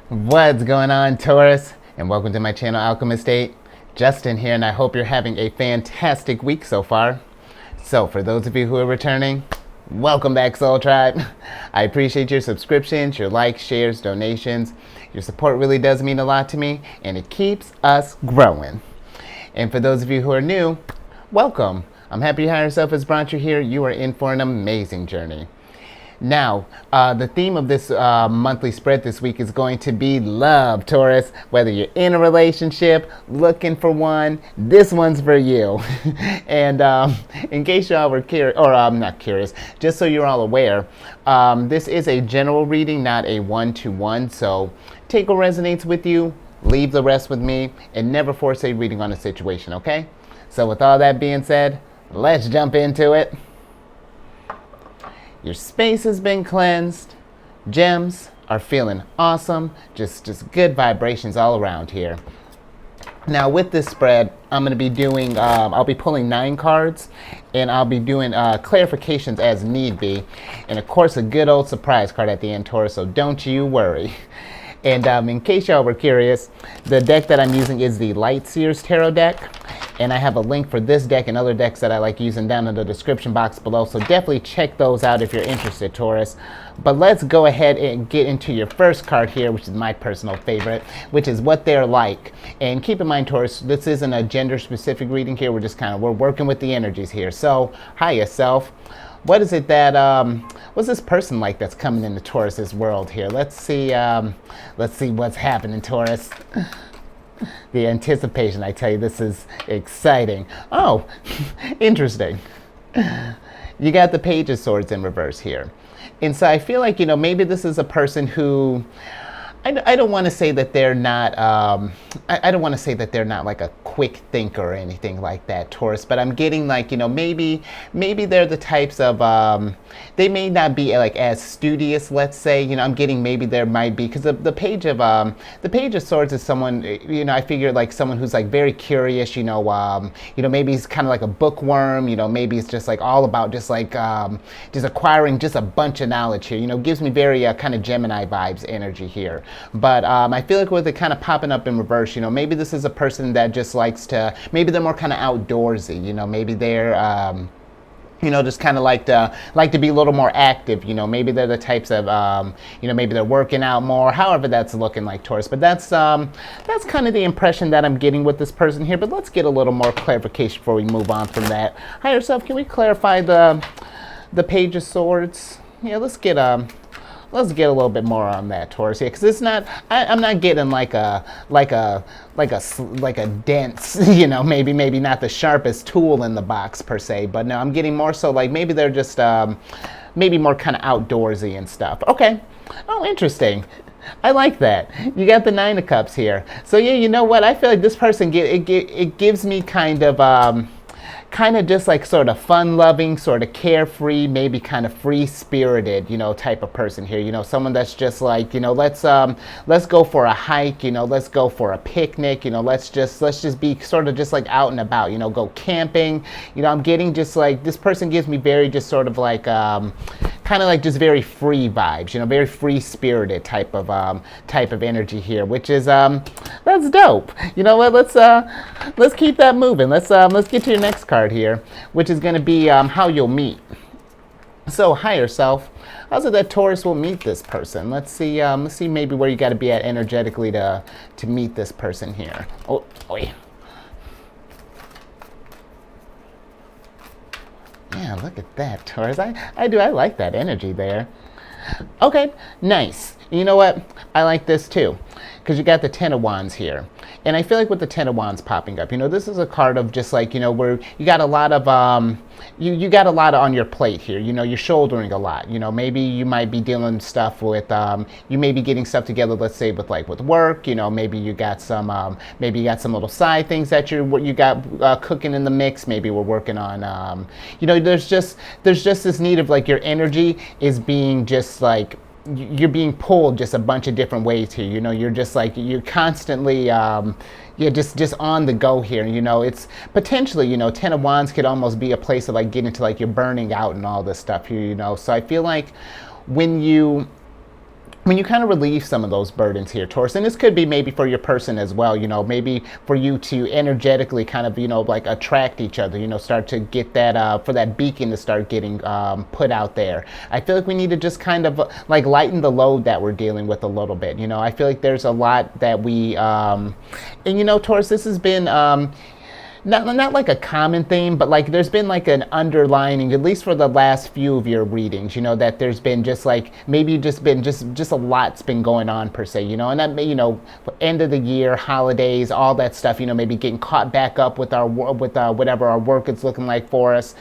What's going on, Taurus? And welcome to my channel, Alchemist. Justin here, and I hope you're having a fantastic week so far. So, for those of you who are returning, welcome back, Soul Tribe. I appreciate your subscriptions, your likes, shares, donations. Your support really does mean a lot to me, and it keeps us growing. And for those of you who are new, welcome. I'm happy Higher Self has brought you here. You are in for an amazing journey. Now, the theme of this monthly spread this week is going to be love, Taurus. Whether you're in a relationship, looking for one, this one's for you. And in case y'all were curious, or not curious, just so you're all aware, this is a general reading, not a one-to-one. So take what resonates with you, leave the rest with me, and never force a reading on a situation, okay? So with all that being said, let's jump into it. Your space has been cleansed. Gems are feeling awesome. Just good vibrations all around here. Now with this spread, I'm going to be doing, I'll be pulling 9 cards, and I'll be doing clarifications as need be. And of course, a good old surprise card at the end, Taurus, so don't you worry. And in case y'all were curious, the deck that I'm using is the Light Seers Tarot deck. And I have a link for this deck and other decks that I like using down in the description box below. So definitely check those out if you're interested, Taurus. But let's go ahead and get into your first card here, which is my personal favorite, which is what they're like. And keep in mind, Taurus, this isn't a gender-specific reading here. We're working with the energies here. So, highest self. What is it that, what's this person like that's coming into Taurus's world here? Let's see what's happening, Taurus. The anticipation, I tell you, this is exciting. Oh, interesting. You got the Page of Swords in reverse here. And so I feel like, maybe this is a person who, I don't want to say that they're not, I don't want to say that they're not like a quick thinker or anything like that, Taurus, but I'm getting like, maybe they're the types of, they may not be like as studious, let's say, I'm getting maybe there might be, because the Page of Swords is someone, I figure like someone who's like very curious, maybe he's kind of like a bookworm, maybe it's just like all about just like, just acquiring just a bunch of knowledge here, gives me very kind of Gemini vibes energy here. But I feel like with it kind of popping up in reverse, maybe this is a person that just likes to, maybe they're more kind of outdoorsy, maybe they're, just kind of like to be a little more active, maybe they're the types of, maybe they're working out more, however that's looking like, Taurus. But that's kind of the impression that I'm getting with this person here. But let's get a little more clarification before we move on from that. Higher Self, can we clarify the Page of Swords? Yeah, let's get a little bit more on that, Taurus, here, because it's not. I'm not getting like a dense, maybe not the sharpest tool in the box per se, but no, I'm getting more so like maybe they're just maybe more kind of outdoorsy and stuff. Okay. Oh, interesting. I like that. You got the 9 of Cups here. So yeah, you know what? I feel like this person it gives me kind of just like sort of fun-loving, sort of carefree, maybe kind of free-spirited, type of person here. Someone that's just like, let's go for a hike, let's go for a picnic, let's just be sort of just like out and about, go camping. I'm getting just like, this person gives me very just sort of like, kind of like just very free vibes, very free-spirited type of energy here, which is that's dope. You know what? Let's keep that moving. Let's get to your next card here, which is going to be how you'll meet. So, higher self, how's it that Taurus will meet this person? Let's see maybe where you got to be at energetically to meet this person here. Oh, yeah. Yeah, look at that, Taurus. I like that energy there. Okay, nice. You know what? I like this too, because you got the 10 of Wands here. And I feel like with the 10 of Wands popping up, this is a card of just like, where you got a lot of, you got a lot on your plate here. You're shouldering a lot. Maybe you might be dealing stuff with, you may be getting stuff together, let's say with work. Maybe you got some little side things that you got cooking in the mix. Maybe we're working on, there's just this need of like your energy is being just like, you're being pulled just a bunch of different ways here. You're just like, you're constantly, just on the go here. It's potentially, 10 of Wands could almost be a place of like getting to like you're burning out and all this stuff here, So I feel like when you when you kind of relieve some of those burdens here, Taurus, and this could be maybe for your person as well, maybe for you to energetically kind of, like attract each other, start to get that, for that beacon to start getting put out there. I feel like we need to just kind of like lighten the load that we're dealing with a little bit. I feel like there's a lot that we, and Taurus, this has been, not like a common theme, but like there's been like an underlining, at least for the last few of your readings, that there's been just like maybe just been just a lot's been going on per se, and that may, end of the year, holidays, all that stuff, maybe getting caught back up with our whatever our work is looking like for us,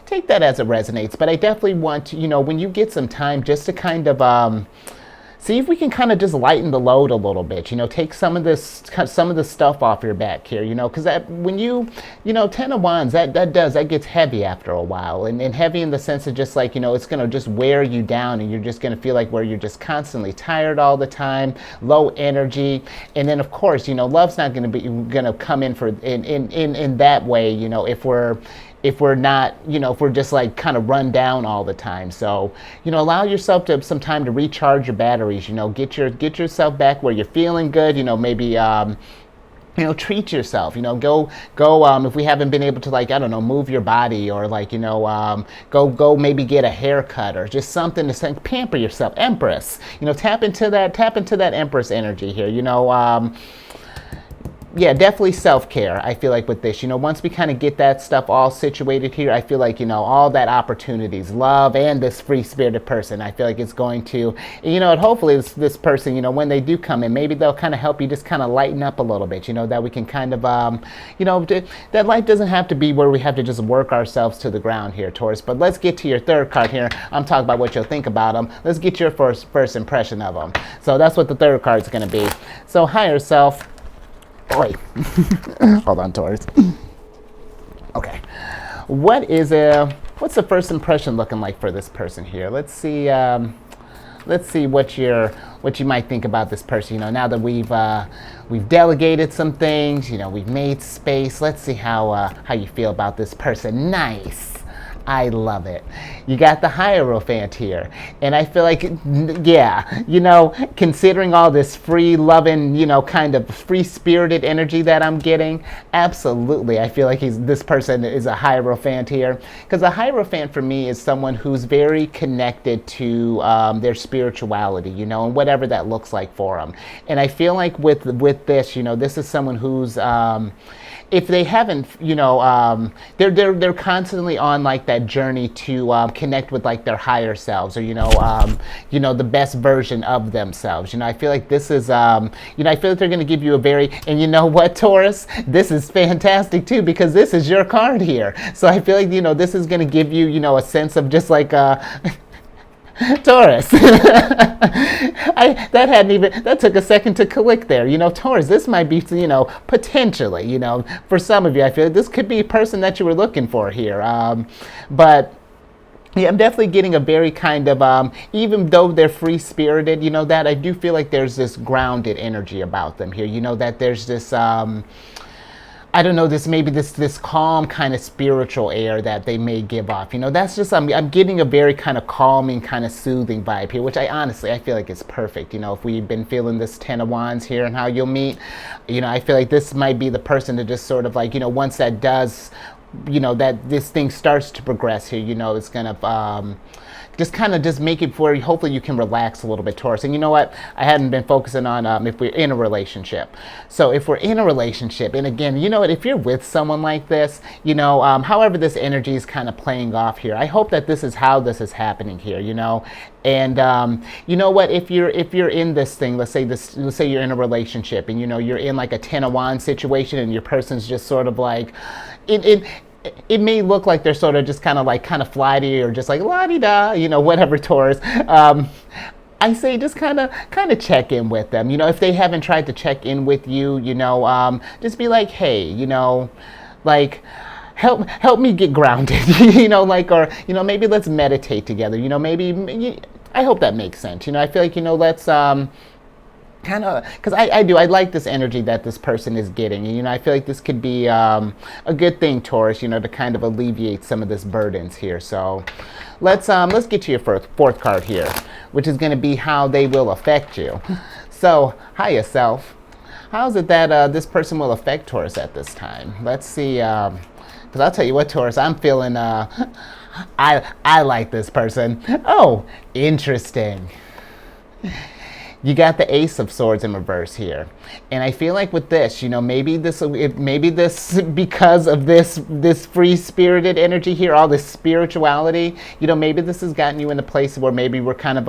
take that as it resonates. But I definitely want to, when you get some time, just to kind of see if we can kind of just lighten the load a little bit, take some of the stuff off your back here, because that when you 10 of Wands, that gets heavy after a while, and heavy in the sense of just like, it's going to just wear you down, and you're just going to feel like where you're just constantly tired all the time, low energy. And then of course, love's not going to come in for in that way, if we're not, if we're just like kind of run down all the time. So, allow yourself to some time to recharge your batteries, get yourself back where you're feeling good, maybe, treat yourself, go, if we haven't been able to, like, I don't know, move your body, or like, go maybe get a haircut, or just something to say, pamper yourself. Empress, tap into that Empress energy here, yeah, definitely self-care. I feel like with this, once we kind of get that stuff all situated here, I feel like, all that opportunities, love, and this free-spirited person, I feel like it's going to, and hopefully this person, when they do come in, maybe they'll kind of help you just kind of lighten up a little bit, that we can kind of, that life doesn't have to be where we have to just work ourselves to the ground here, Taurus. But let's get to your third card here. I'm talking about what you'll think about them. Let's get your first impression of them. So that's what the third card is going to be. So higher self. Oi. Hold on, Taurus. Okay. What's the first impression looking like for this person here? Let's see what you might think about this person. Now that we've delegated some things, we've made space. Let's see how you feel about this person. Nice. I love it. You got the Hierophant here. And I feel like, yeah, considering all this free loving, kind of free-spirited energy that I'm getting, absolutely, I feel like this person is a Hierophant here. Because a Hierophant for me is someone who's very connected to their spirituality, and whatever that looks like for them. And I feel like with this, this is someone who's, if they haven't, they're constantly on like that journey to connect with like their higher selves, or the best version of themselves. I feel like this is, I feel like they're going to give you a very, and you know what, Taurus, this is fantastic too, because this is your card here. So I feel like this is going to give you a sense of just like Taurus. That took a second to click there. Taurus, this might be, potentially, for some of you, I feel like this could be a person that you were looking for here. But yeah, I'm definitely getting a very kind of, even though they're free-spirited, that I do feel like there's this grounded energy about them here. That there's this, I don't know, this calm kind of spiritual air that they may give off. That's just, I'm getting a very kind of calming, kind of soothing vibe here, which I feel like is perfect. If we've been feeling this 10 of Wands here and how you'll meet, I feel like this might be the person to just sort of like, once that does, that this thing starts to progress here, it's going to, just kind of just make it where hopefully you can relax a little bit, Taurus. And you know what? I hadn't been focusing on if we're in a relationship. So if we're in a relationship, and again, if you're with someone like this, however this energy is kind of playing off here, I hope that this is how this is happening here, And you know what? If you're in this thing, let's say you're in a relationship, and you're in like a 10 of Wands situation, and your person's just sort of like it may look like they're sort of just kind of flighty, or just like la-di-da, whatever, Taurus. I say just kind of check in with them. If they haven't tried to check in with you, just be like, hey, like, help me get grounded, or maybe let's meditate together. Maybe I hope that makes sense. I feel like let's kind of, because I like this energy that this person is getting. You know, I feel like this could be a good thing, Taurus, you know, to kind of alleviate some of this burdens here. So let's get to your fourth card here, which is going to be how they will affect you. So, hiya self. How is it that this person will affect Taurus at this time? Let's see, because I'll tell you what, Taurus, I'm feeling, I like this person. Oh, interesting. You got the Ace of Swords in reverse here. And I feel like with this, you know, maybe this because of this free-spirited energy here, all this spirituality, you know, maybe this has gotten you in a place where maybe we're kind of,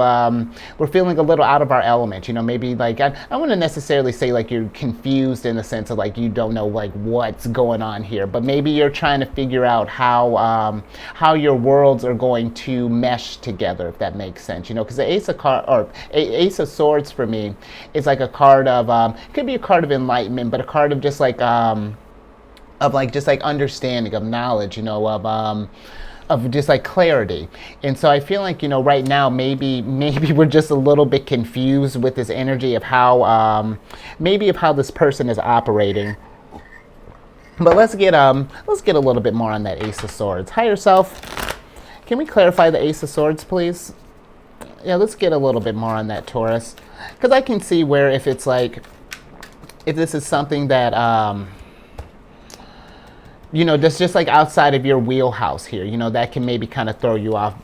we're feeling a little out of our element, you know, maybe like, I wouldn't necessarily say like you're confused in the sense of like you don't know like what's going on here, but maybe you're trying to figure out how your worlds are going to mesh together, if that makes sense, you know, because the Ace of Swords for me is like a card of could be a card of enlightenment, but a card of just like just like understanding, of knowledge, you know, of just like clarity. And so I feel like, you know, right now maybe we're just a little bit confused with this energy of how maybe of how this person is operating. But let's get a little bit more on that Ace of Swords. Higher self, can we clarify the Ace of Swords, please? Yeah, let's get a little bit more on that, Taurus, because I can see where if it's like, if this is something that, you know, just like outside of your wheelhouse here, you know, that can maybe kind of throw you off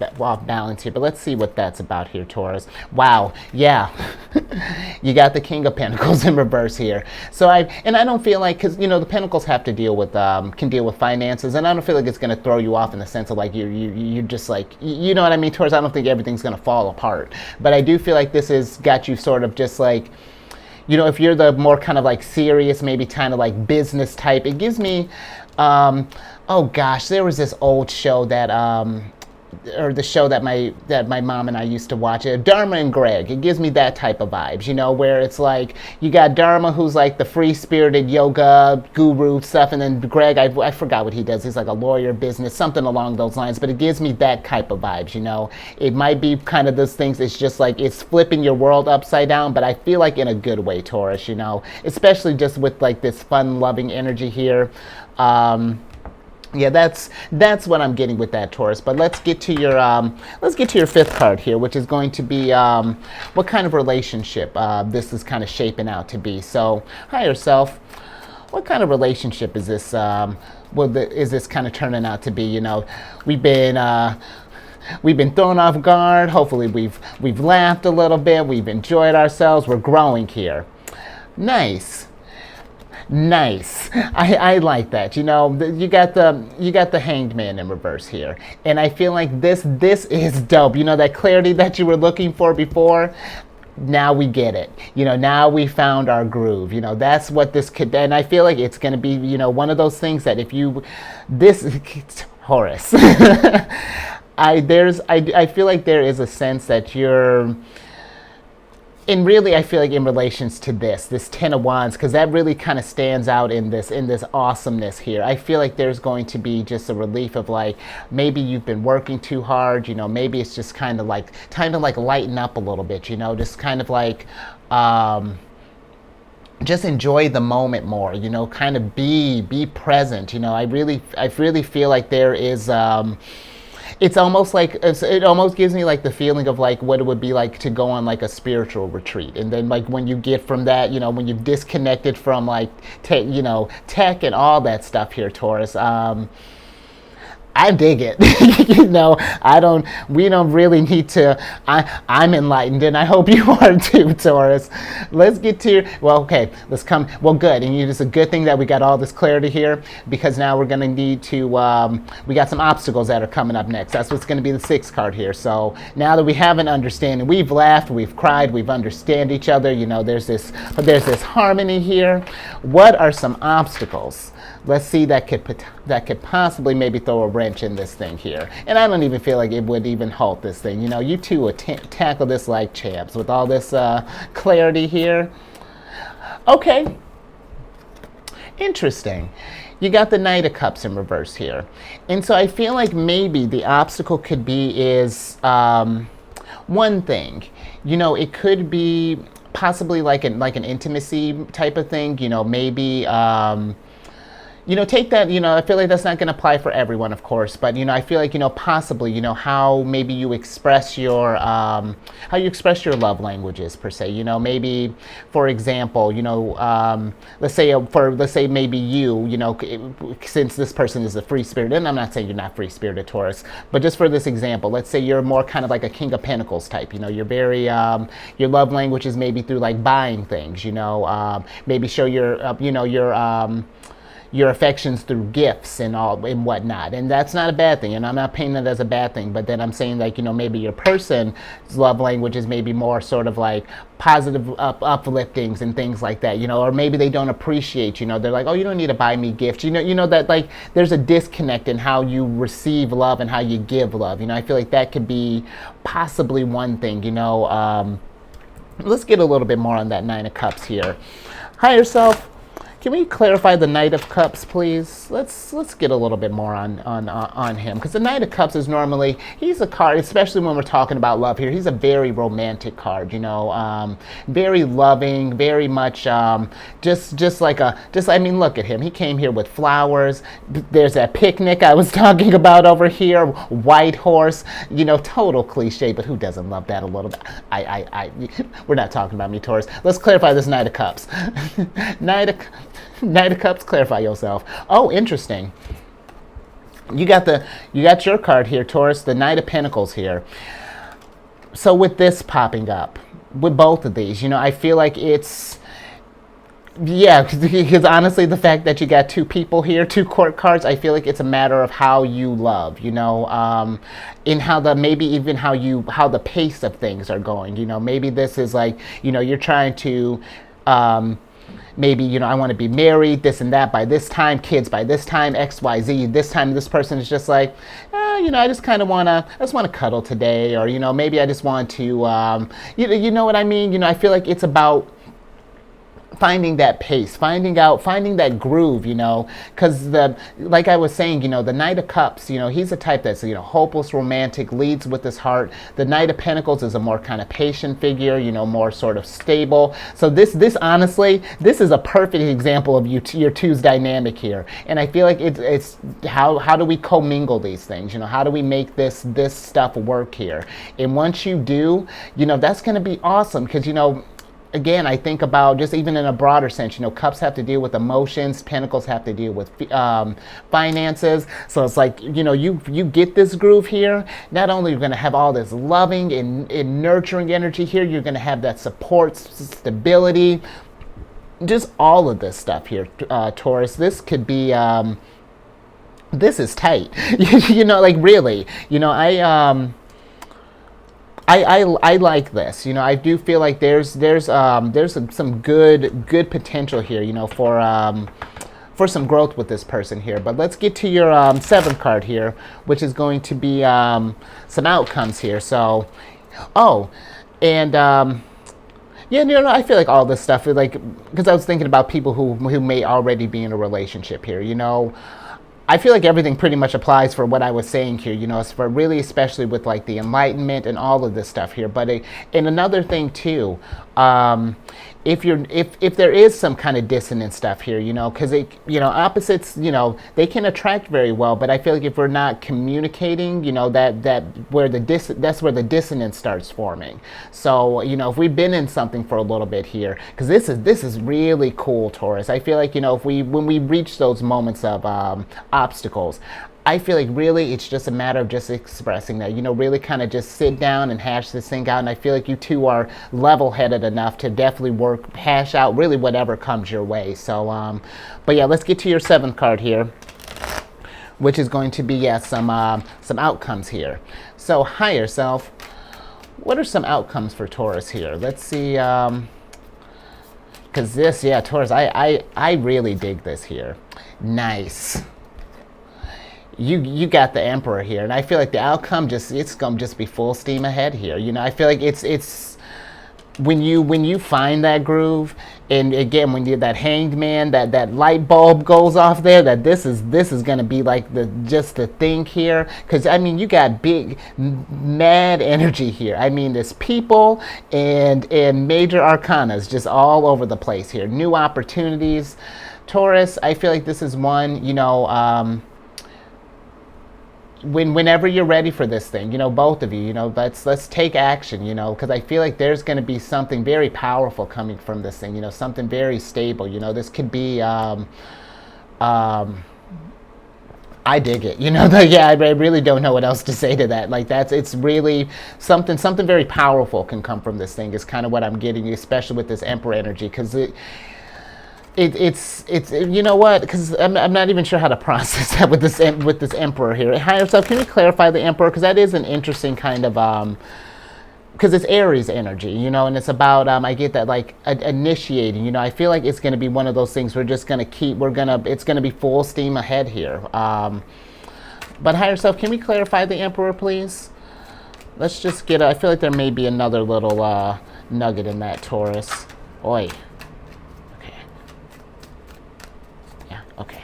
balance here. But let's see what that's about here, Taurus. Wow, yeah, you got the King of Pentacles in reverse here. So I don't feel like, because you know the Pentacles have to deal with can deal with finances, and I don't feel like it's going to throw you off in the sense of like you're just like, you know what I mean, Taurus. I don't think everything's going to fall apart, but I do feel like this has got you sort of just like, you know, if you're the more kind of like serious, maybe kind of like business type, it gives me, oh gosh, there was this old show that, or the show that my mom and I used to watch, Dharma and Greg. It gives me that type of vibes, you know, where it's like you got Dharma, who's like the free-spirited yoga guru stuff, and then Greg, I forgot what he does. He's like a lawyer, business, something along those lines. But it gives me that type of vibes, you know. It might be kind of those things. It's just like it's flipping your world upside down, but I feel like in a good way, Taurus. You know, especially just with like this fun-loving energy here. Yeah, that's what I'm getting with that, Taurus. But let's get to your fifth card here, which is going to be what kind of relationship this is kind of shaping out to be. So, higher self, what kind of relationship is this? Is this kind of turning out to be? You know, we've been thrown off guard. Hopefully, we've laughed a little bit. We've enjoyed ourselves. We're growing here. Nice. I like that. You know, you got the Hanged Man in reverse here, and I feel like this is dope. You know, that clarity that you were looking for before, now we get it. You know, now we found our groove. You know, that's what this could, and I feel like it's going to be, you know, one of those things that if you, Horus, I feel like there is a sense that you're, and really, I feel like in relations to this Ten of Wands, because that really kind of stands out in this awesomeness here. I feel like there's going to be just a relief of like, maybe you've been working too hard, you know, maybe it's just kind of like time to like lighten up a little bit, you know, just kind of like, just enjoy the moment more, you know, kind of be present, you know. I really feel like there is, it's almost like, it almost gives me like the feeling of like what it would be like to go on like a spiritual retreat. And then like when you get from that, you know, when you've disconnected from like, you know, tech and all that stuff here, Taurus, I dig it. You know, we don't really need to, I'm enlightened, and I hope you are too, Taurus. Let's get to, well, good. And it's a good thing that we got all this clarity here, because now we're going to need to, we got some obstacles that are coming up next. That's what's going to be the sixth card here. So now that we have an understanding, we've laughed, we've cried, we've understand each other, you know, there's this harmony here. What are some obstacles? Let's see that could possibly maybe throw a wrench in this thing here. And I don't even feel like it would even halt this thing. You know, you two would tackle this like champs with all this clarity here. Okay. Interesting. You got the Knight of Cups in reverse here. And so I feel like maybe the obstacle could be is one thing. You know, it could be possibly like an intimacy type of thing, maybe take that, I feel like that's not going to apply for everyone, of course, but, I feel like, possibly, how maybe you express your, love languages per se, maybe, for example, let's say maybe since this person is a free spirit, and I'm not saying you're not free spirited, Taurus, but just for this example, let's say you're more kind of like a King of Pentacles type, you're very, your love language is maybe through like buying things, maybe show your affections through gifts and all and whatnot, and that's not a bad thing, and I'm not painting that as a bad thing, but then I'm saying like maybe your person's love language is maybe more sort of like positive upliftings and things like that, or maybe they don't appreciate, they're like, oh, you don't need to buy me gifts, that like there's a disconnect in how you receive love and how you give love, I feel like that could be possibly one thing, let's get a little bit more on that Nine of Cups here. Higher self, can we clarify the Knight of Cups, please? Let's get a little bit more on him, because the Knight of Cups is normally, he's a card, especially when we're talking about love here, he's a very romantic card, very loving, very much I mean, look at him. He came here with flowers. There's that picnic I was talking about over here, white horse, total cliche, but who doesn't love that a little bit? We're not talking about me, Taurus. Let's clarify this Knight of Cups. Knight of Cups, clarify yourself. Oh, interesting. You got your card here, Taurus, the Knight of Pentacles here. So with this popping up, with both of these, I feel like it's, yeah, because honestly, the fact that you got two people here, two court cards, I feel like it's a matter of how you love, in how maybe even how the pace of things are going, maybe this is like, you're trying to, maybe, I want to be married, this and that by this time, kids by this time, X, Y, Z. This time, this person is just like, I just kind of want to cuddle today. Or, maybe I just want to, you know what I mean? I feel like it's about finding that pace, finding that groove, because like I was saying, the Knight of Cups, he's a type that's, hopeless, romantic, leads with his heart. The Knight of Pentacles is a more kind of patient figure, more sort of stable. So this honestly, this is a perfect example of your two's dynamic here. And I feel like it's how do we commingle these things? How do we make this stuff work here? And once you do, that's going to be awesome, because, again, I think about just even in a broader sense, cups have to deal with emotions, pentacles have to deal with finances. So it's like, you get this groove here, not only are you going to have all this loving and nurturing energy here, you're going to have that support, stability, just all of this stuff here, Taurus. This could be, this is tight, like really, I like this. I do feel like there's some good potential here, for some growth with this person here. But let's get to your seventh card here, which is going to be some outcomes here. So, yeah, I feel like all this stuff is like, because I was thinking about people who may already be in a relationship here. I feel like everything pretty much applies for what I was saying here, it's for really, especially with like the enlightenment and all of this stuff here. But and another thing too, if there is some kind of dissonant stuff here, because opposites, they can attract very well, but I feel like if we're not communicating, that's where the dissonance starts forming. So, if we've been in something for a little bit here, because this is really cool, Taurus. I feel like, when we reach those moments of obstacles, I feel like really it's just a matter of just expressing that, really kind of just sit down and hash this thing out. And I feel like you two are level-headed enough to definitely hash out really whatever comes your way. So, but yeah, let's get to your seventh card here, which is going to be some outcomes here. So higher self, what are some outcomes for Taurus here? Let's see, because Taurus, I really dig this here. Nice. You got the Emperor here, and I feel like the outcome it's gonna just be full steam ahead here. I feel like it's when you find that groove, and again when you that hanged man, that light bulb goes off there, that this is gonna be like the thing here, because I mean you got big mad energy here. I mean there's people and major arcanas just all over the place here, new opportunities. Taurus, I feel like this is one, whenever you're ready for this thing, both of you, let's take action, because I feel like there's going to be something very powerful coming from this thing, something very stable. This could be, I dig it, yeah, I really don't know what else to say to that. Like it's really something very powerful can come from this thing is kind of what I'm getting, especially with this Emperor energy, because it's you know what, because I'm not even sure how to process that with this Emperor here. Higher self, can you clarify the Emperor, because that is an interesting kind of because it's Aries energy, and it's about I get that like initiating, I feel like it's going to be one of those things we're just going to keep, it's going to be full steam ahead here. But higher self, can we clarify the Emperor, please? Let's just get I feel like there may be another little nugget in that, Taurus. Oi. Okay.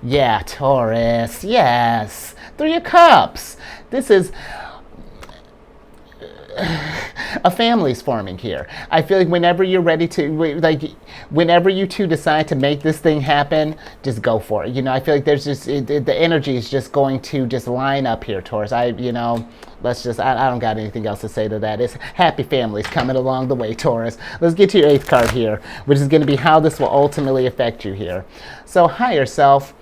Yeah, Taurus. Yes. Three of Cups. This is a family's forming here. I feel like whenever you're ready to, whenever you two decide to make this thing happen, just go for it. I feel like there's just, the energy is just going to just line up here, Taurus. I don't got anything else to say to that. It's happy families coming along the way, Taurus. Let's get to your 8th card here, which is going to be how this will ultimately affect you here. So, higher self,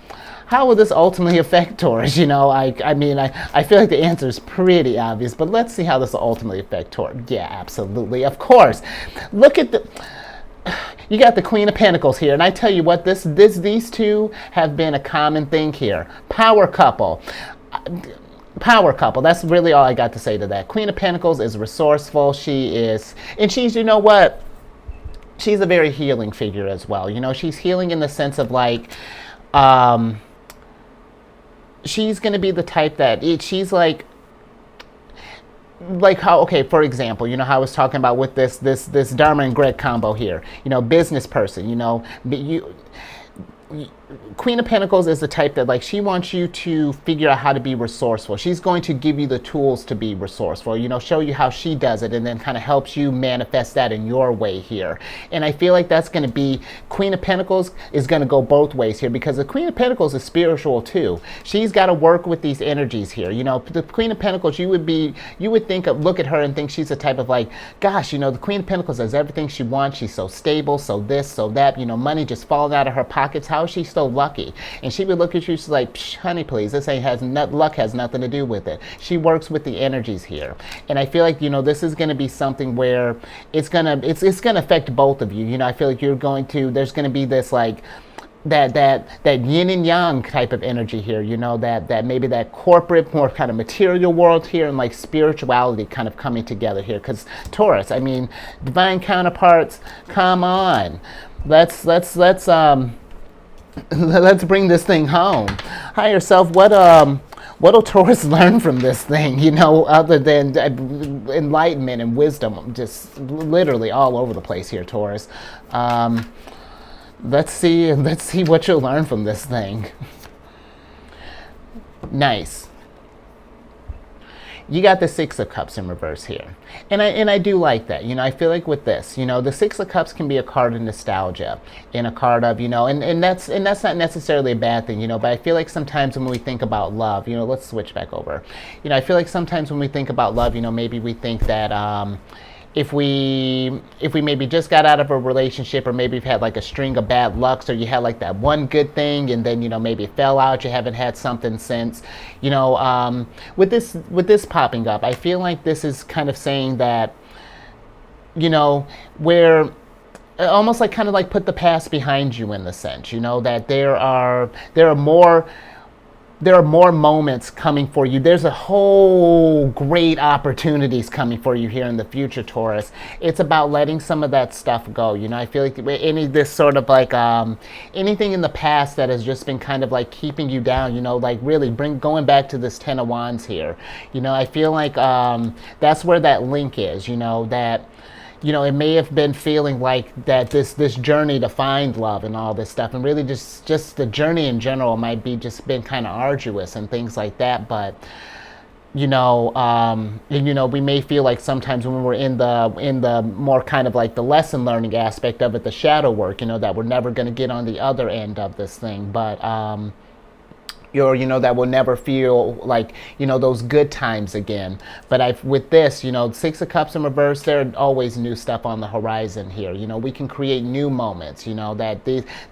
how will this ultimately affect Taurus? I mean, I feel like the answer is pretty obvious, but let's see how this will ultimately affect Taurus. Yeah, absolutely. Of course. Look at you got the Queen of Pentacles here, and I tell you what, these two have been a common thing here. Power couple. Power couple. That's really all I got to say to that. Queen of Pentacles is resourceful. She's, you know what? She's a very healing figure as well. She's healing in the sense of like, she's going to be the type that she's like how, okay, for example, how I was talking about with this Dharma and Greg combo here, business person, Queen of Pentacles is the type that like she wants you to figure out how to be resourceful. She's going to give you the tools to be resourceful, show you how she does it, and then kind of helps you manifest that in your way here. And I feel like that's going to be, Queen of Pentacles is going to go both ways here, because the Queen of Pentacles is spiritual too. She's got to work with these energies here. The Queen of Pentacles, you would think of, look at her and think she's the type of like, gosh, the Queen of Pentacles has everything she wants. She's so stable, so this, so that, money just falling out of her pockets. How is she so lucky? And she would look at you, she's like, honey, please, this luck has nothing to do with it. She works with the energies here. And I feel like, this is going to be something where it's going to affect both of you. I feel like there's going to be this like, that yin and yang type of energy here, that maybe that corporate, more kind of material world here, and like spirituality kind of coming together here. Because Taurus, I mean, divine counterparts, come on. Let's bring this thing home. Higher self, what'll Taurus learn from this thing, other than enlightenment and wisdom, just literally all over the place here, Taurus. Let's see what you'll learn from this thing. Nice. You got the 6 of Cups in reverse here. And I do like that. I feel like with this, the 6 of Cups can be a card of nostalgia and a card of, and that's not necessarily a bad thing, but I feel like sometimes when we think about love, let's switch back over. I feel like sometimes when we think about love, maybe we think that if we maybe just got out of a relationship, or maybe you've had like a string of bad lucks, or you had like that one good thing and then maybe it fell out, you haven't had something since, with this popping up, I feel like this is kind of saying that, where almost like kind of like put the past behind you in the sense, that there are more moments coming for you. There's a whole great opportunities coming for you here in the future, Taurus. It's about letting some of that stuff go. I feel like any this sort of like anything in the past that has just been kind of like keeping you down, like really going back to this 10 of Wands here. I feel like that's where that link is, that it may have been feeling like that this journey to find love and all this stuff, and really just the journey in general might be just been kind of arduous and things like that. But and we may feel like sometimes when we're in the more kind of like the lesson learning aspect of it, the shadow work, that we're never going to get on the other end of this thing. But that will never feel like, those good times again. But with this, Six of Cups in reverse, there are always new stuff on the horizon here. We can create new moments, that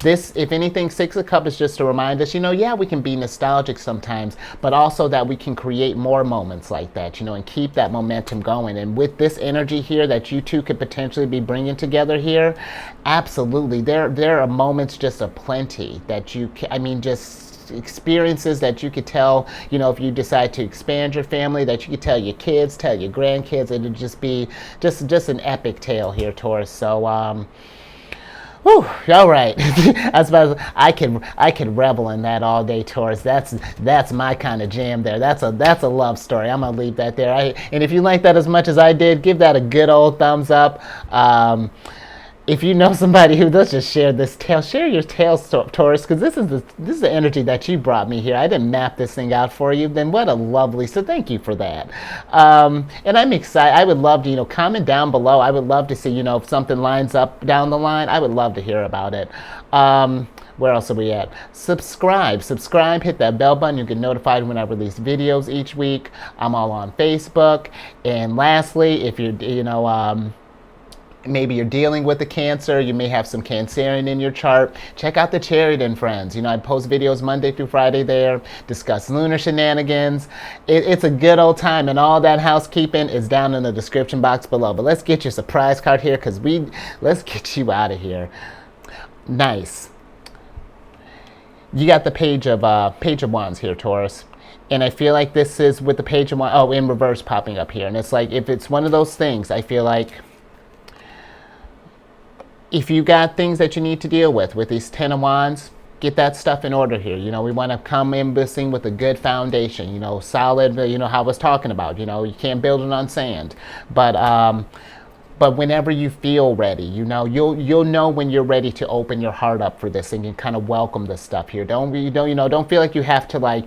this, if anything, Six of Cups is just to remind us, yeah, we can be nostalgic sometimes, but also that we can create more moments like that, and keep that momentum going. And with this energy here that you two could potentially be bringing together here, absolutely, there are moments just aplenty that just experiences that you could tell, if you decide to expand your family, that you could tell your kids, tell your grandkids. It would just be just an epic tale here, Taurus. So whew, all right. I could revel in that all day, Taurus. That's my kind of jam there. That's a love story. I'm gonna leave that there. And if you like that as much as I did, give that a good old thumbs up. If you know somebody who does, just share this tale. Share your tale, Taurus, because this is the energy that you brought me here. I didn't map this thing out for you. Then what a lovely. So thank you for that. And I'm excited. I would love to comment down below. I would love to see if something lines up down the line. I would love to hear about it. Where else are we at? Subscribe, hit that bell button. You get notified when I release videos each week. I'm all on Facebook. And lastly, if you're maybe you're dealing with a cancer, you may have some Cancerian in your chart, check out the Chariot and Friends. I post videos Monday through Friday there, discuss lunar shenanigans. It's a good old time, and all that housekeeping is down in the description box below. But let's get your surprise card here, because let's get you out of here. Nice. You got the Page of Wands here, Taurus. And I feel like this is with the Page of Wands, in reverse popping up here. And it's like, if it's one of those things, I feel like if you got things that you need to deal with these Ten of Wands, get that stuff in order here. We want to come in this thing with a good foundation, solid, how I was talking about, you can't build it on sand. But whenever you feel ready, you'll know when you're ready to open your heart up for this and kind of welcome this stuff here. Don't feel like you have to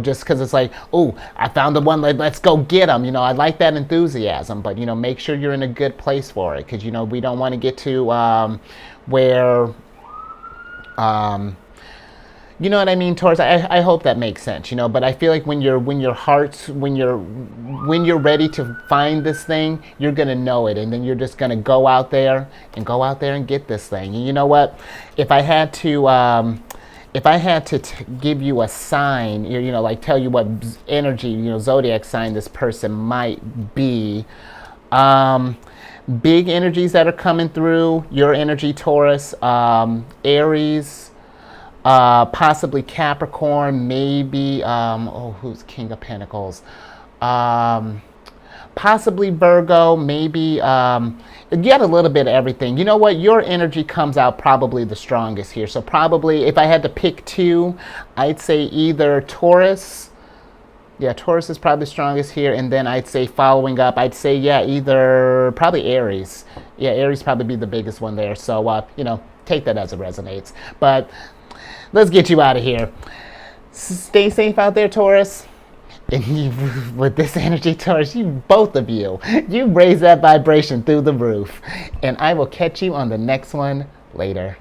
just because it's like, oh, I found the one, let's go get them. I like that enthusiasm, but make sure you're in a good place for it, because we don't want to get to where you know what I mean, Taurus? I hope that makes sense, but I feel like when you're ready to find this thing, you're gonna know it, and then you're just gonna go out there and get this thing. And you know what? If I had to give you a sign, like tell you what energy, zodiac sign this person might be, big energies that are coming through your energy, Taurus, Aries, possibly Capricorn, maybe, who's King of Pentacles? Possibly Virgo, maybe, you get a little bit of everything. You know what? Your energy comes out probably the strongest here. So probably, if I had to pick two, I'd say either Taurus. Yeah, Taurus is probably the strongest here. And then I'd say following up, either probably Aries. Yeah, Aries probably be the biggest one there. So, take that as it resonates. But let's get you out of here. Stay safe out there, Taurus. And with this energy, Taurus, both of you raise that vibration through the roof. And I will catch you on the next one later.